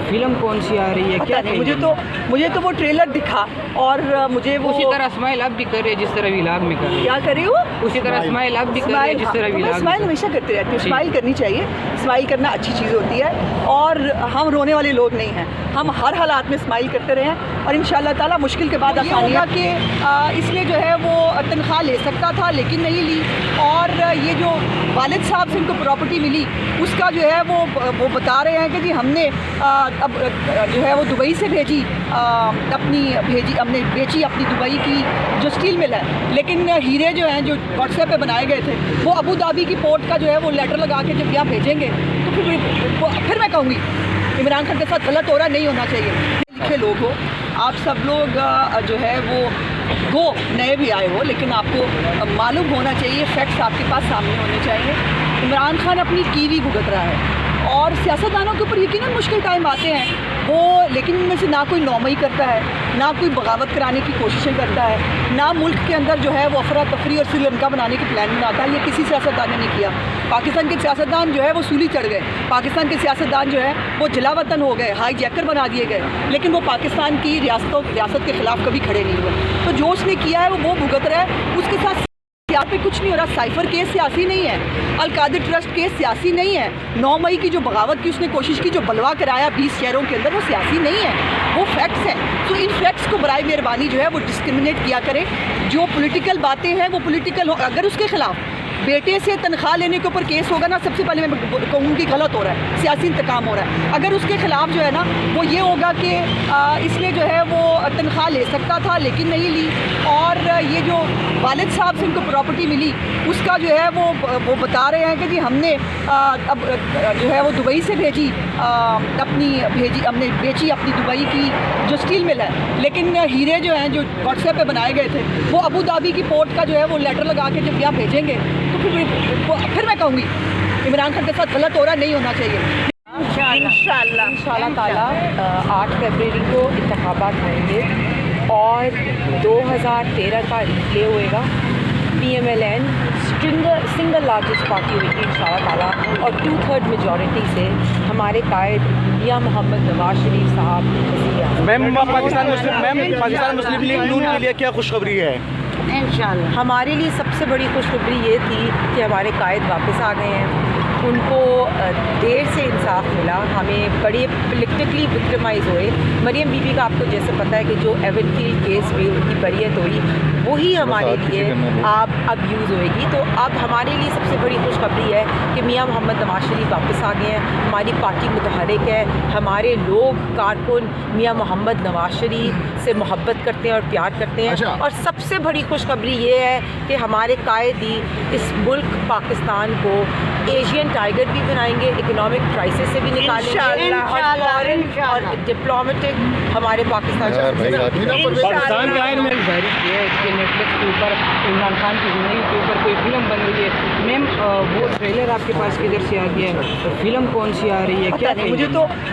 Film कौन सी आ रही है, क्या नहीं, मुझे तो वो ट्रेलर दिखा और मुझे वो उसी तरह स्माइल अब भी कर रही है जिस तरह विलाग में कर रही है। क्या कर रही हो? उसी तरह स्माइल अब भी कर रही है जिस तरह विलाग में। स्माइल हमेशा करती रहती है, स्माइल करनी चाहिए, स्माइल करना अच्छी चीज़ होती है और हम रोने वाले लोग नहीं हैं, हम हर हालात में स्माइल करते रहे हैं और इंशाल्लाह ताला मुश्किल के बाद आसानी होगा कि इसलिए जो है वो तनख्वाह ले सकता था लेकिन नहीं ली और ये जो वालिद साहब से उनको प्रॉपर्टी मिली उसका जो है वो बता रहे हैं कि जी हमने अब जो है वो दुबई से हमने बेची अपनी दुबई की जो स्टील मिल है, लेकिन हीरे जो हैं जो व्हाट्सएप पे बनाए गए थे वो अबू धाबी की पोर्ट का जो है वो लेटर लगा के जब यहाँ भेजेंगे तो फिर मैं कहूँगी इमरान खान के साथ गलत हो रहा नहीं होना चाहिए। लिखे लोग हो आप सब लोग जो है वो नए भी आए हो लेकिन आपको मालूम होना चाहिए, फैक्ट्स आपके पास सामने होने चाहिए। इमरान खान अपनी कीवी भुगत रहा है और सियासतदानों के ऊपर यकीनन मुश्किल टाइम आते हैं वो, लेकिन इनमें से ना कोई नौमई करता है, ना कोई बगावत कराने की कोशिशें करता है, ना मुल्क के अंदर जो है वो अफरा तफरी और श्रीलंका बनाने की प्लान बनाता है। ये किसी सियासतदान ने नहीं किया। पाकिस्तान के सियासतदान जो है वो सूली चढ़ गए, पाकिस्तान के सियासतदान जो है वो जलावतन हो गए, हाई जैकर बना दिए गए, लेकिन वो पाकिस्तान की रियासत के ख़िलाफ़ कभी खड़े नहीं हुए। तो जो उसने किया है वो भुगत रहा है, उसके साथ यहाँ पे कुछ नहीं हो रहा। साइफर केस सियासी नहीं है, अल-कादिर ट्रस्ट केस सियासी नहीं है, 9 मई की जो बगावत की उसने कोशिश की, जो बलवा कराया 20 शहरों के अंदर, वो सियासी नहीं है, वो फैक्ट्स हैं। तो इन फैक्ट्स को बराए मेहरबानी जो है वो डिस्क्रिमिनेट किया करें। जो पॉलिटिकल बातें हैं वो पॉलिटिकल हो, अगर उसके खिलाफ बेटे से तनख्वाह लेने के ऊपर केस होगा ना, सबसे पहले मैं कहूँगी गलत हो रहा है, सियासी इंतकाम हो रहा है। अगर उसके खिलाफ जो है ना वो ये होगा कि इसलिए जो है वो तनख्वाह ले सकता था लेकिन नहीं ली और ये जो वालिद साहब से उनको प्रॉपर्टी मिली उसका जो है वो बता रहे हैं कि जी हमने अब जो है वो दुबई से हमने बेची अपनी दुबई की जो स्टील मिल है, लेकिन हीरे जो हैं जो व्हाट्सएप पे बनाए गए थे वो अबू धाबी की पोर्ट का जो है वो लेटर लगा के जब यहाँ भेजेंगे तो फिर मैं कहूँगी इमरान खान के साथ गलत हो रहा नहीं होना चाहिए। इंशाल्लाह ताला 8 फरवरी को इंतखाबात होंगे और 2013 का रिप्ले होएगा। PMLN सिंगल लार्जेस्ट पार्टी होगी इंशाल्लाह ताला और 2/3 मेजॉरिटी से हमारे कायद मियां मोहम्मद नवाज शरीफ साहब। मैम पाकिस्तान मुस्लिम लीग नून के लिए क्या खुशखबरी है? इंशाल्लाह हमारे लिए सबसे बड़ी खुशखबरी ये थी कि हमारे कायद वापस आ गए हैं, उनको देर से इंसाफ मिला, हमें बड़े पॉलिटिकली विक्टिमाइज हुए। मरियम बीबी का आपको जैसे पता है कि जो एवनफील्ड केस में उनकी बरियत हुई वही हमारे लिए अब यूज़ होएगी। तो अब हमारे लिए सबसे बड़ी खुशखबरी है कि मियां मोहम्मद नवाज शरीफ वापस आ गए हैं, हमारी पार्टी मुतहरिक है, हमारे लोग कारकुन मियां मोहम्मद नवाज शरीफ से मोहब्बत करते हैं और प्यार करते हैं। और सबसे बड़ी खुशखबरी ये है कि हमारे कायदी इस मुल्क पाकिस्तान को एशियन टाइगर भी बनाएंगे, इकोनॉमिक क्राइसिस से भी निकालेंगे और फॉरेन और डिप्लोमेटिक हमारे पाकिस्तान पाकिस्तान के आइन में जाहिर किया है कि नेटफ्लिक्स के ऊपर इमरान खान की ज़िंदगी के ऊपर कोई फिल्म बन रही है। मैम वो ट्रेलर आपके पास किधर से आ गया है, तो फिल्म कौन सी आ रही है, क्या नहीं?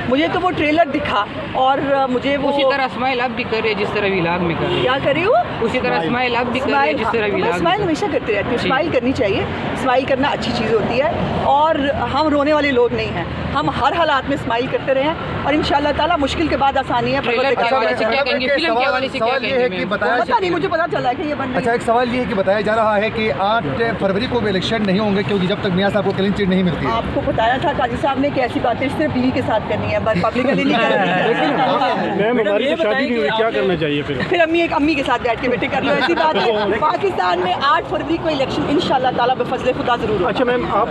मुझे तो वो ट्रेलर दिखा और मुझे वो उसी तरह स्माइल अब भी कर रही है जिस तरह विलाग में कर रही है। क्या कर रही हो? उसी तरह स्माइल अब भी कर रही है जिस तरह विलाग में। स्माइल हमेशा करती रहती है, स्माइल करनी चाहिए, स्माइल करना अच्छी चीज़ होती है और हम रोने वाले लोग नहीं हैं, हम हर हालात में स्माइल करते रहे हैं और इंशाल्लाह ताला मुश्किल के बाद आसानी है। पता नहीं, मुझे पता चला है कि ये बन रही है। अच्छा, एक सवाल ये है कि बताया जा रहा है कि 8 फरवरी को भी इलेक्शन नहीं होंगे क्योंकि जब तक मियां साहब को क्लीन चिट नहीं मिलती है। आपको बताया था काजी साहब ने कि ऐसी बातें सिर्फ बीवी के साथ करनी है, पब्लिकली नहीं करनी। क्या करना चाहिए फिर अम्मी के साथ बैठ के बेटे कर लो, ऐसी बात है। पाकिस्तान में 8 फरवरी को इलेक्शन इंशाल्लाह ताला बफज़ल खुदा जरूर होगा। अच्छा मैम, आप